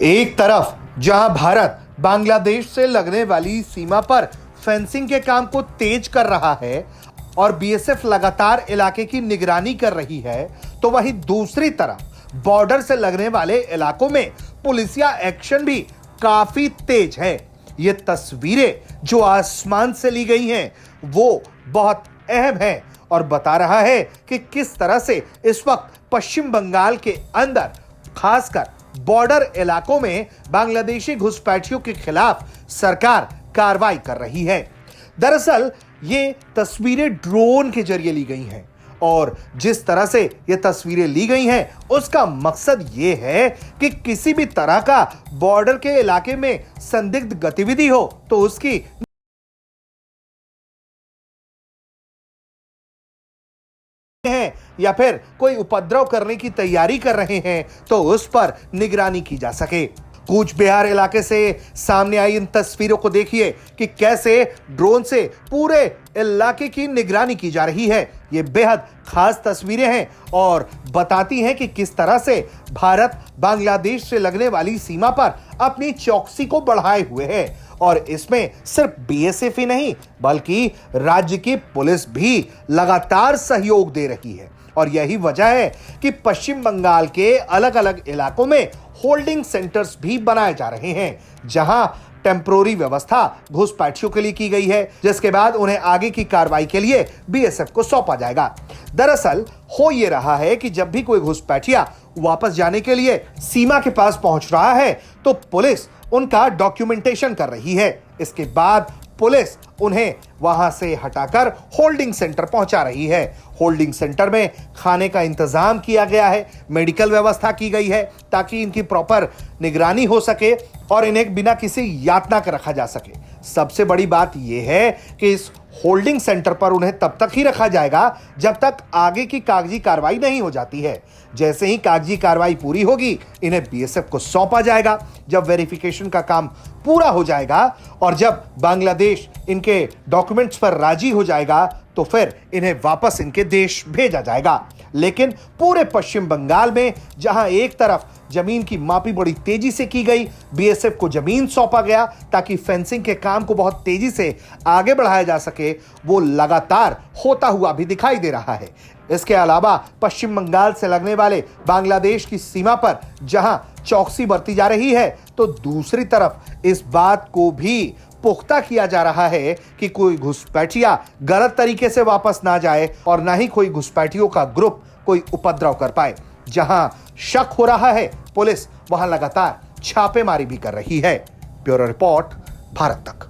एक तरफ जहां भारत बांग्लादेश से लगने वाली सीमा पर फेंसिंग के काम को तेज कर रहा है और बीएसएफ लगातार इलाके की निगरानी कर रही है, तो वहीं दूसरी तरफ बॉर्डर से लगने वाले इलाकों में पुलिसिया एक्शन भी काफी तेज है। ये तस्वीरें जो आसमान से ली गई हैं वो बहुत अहम है और बता रहा है कि किस तरह से इस वक्त पश्चिम बंगाल के अंदर खासकर बॉर्डर इलाकों में बांग्लादेशी घुसपैठियों के खिलाफ सरकार कार्रवाई कर रही है। दरअसल ये तस्वीरें ड्रोन के जरिए ली गई हैं और जिस तरह से ये तस्वीरें ली गई हैं उसका मकसद ये है कि किसी भी तरह का बॉर्डर के इलाके में संदिग्ध गतिविधि हो तो उसकी हैं या फिर कोई उपद्रव करने की तैयारी कर रहे हैं तो उस पर निगरानी की जा सके। कूच बिहार इलाके से सामने आई इन तस्वीरों को देखिए कि कैसे ड्रोन से पूरे इलाके की निगरानी की जा रही है। ये बेहद खास तस्वीरें हैं और बताती हैं कि किस तरह से भारत बांग्लादेश से लगने वाली सीमा पर अपनी चौकसी को बढ़ाए हुए है और इसमें सिर्फ बीएसएफ ही नहीं बल्कि राज्य की पुलिस भी लगातार सहयोग दे रही है। और यही वजह है कि पश्चिम बंगाल के अलग अलग इलाकों में होल्डिंग सेंटर्स भी बनाए जा रहे हैं जहां टेम्परोरी व्यवस्था घुसपैठियों के लिए की गई है, जिसके बाद उन्हें आगे की कार्रवाई के लिए बीएसएफ को सौंपा जाएगा। दरअसल हो ये रहा है कि जब भी कोई घुसपैठिया वापस जाने के लिए सीमा के पास पहुंच रहा है तो पुलिस उनका डॉक्यूमेंटेशन कर रही है। इसके बाद पुलिस उन्हें वहां से हटाकर होल्डिंग सेंटर पहुंचा रही है। होल्डिंग सेंटर में खाने का इंतजाम किया गया है, मेडिकल व्यवस्था की गई है ताकि इनकी प्रॉपर निगरानी हो सके और इन्हें बिना किसी यातना के रखा जा सके। सबसे बड़ी बात यह है कि इस होल्डिंग सेंटर पर उन्हें तब तक ही रखा जाएगा जब तक आगे की कागजी कार्रवाई नहीं हो जाती है। जैसे ही कागजी कार्रवाई पूरी होगी इन्हें बीएसएफ को सौंपा जाएगा। जब वेरिफिकेशन का काम पूरा हो जाएगा और जब बांग्लादेश इनके डॉक्यूमेंट्स पर राजी हो जाएगा तो फिर इन्हें वापस इनके देश भेजा जाएगा। लेकिन पूरे पश्चिम बंगाल में जहां एक तरफ जमीन की मापी बड़ी तेजी से की गई, बीएसएफ को जमीन सौंपा गया ताकि फेंसिंग के काम को बहुत तेजी से आगे बढ़ाया जा सके, वो लगातार होता हुआ भी दिखाई दे रहा है। इसके अलावा पश्चिम बंगाल से लगने वाले बांग्लादेश की सीमा पर जहां चौकसी बरती जा रही है तो दूसरी तरफ इस बात को भी पुख्ता किया जा रहा है कि कोई घुसपैठिया गलत तरीके से वापस ना जाए और ना ही कोई घुसपैठियों का ग्रुप कोई उपद्रव कर पाए। जहां शक हो रहा है पुलिस वहां लगातार छापेमारी भी कर रही है। ब्यूरो रिपोर्ट, भारत तक।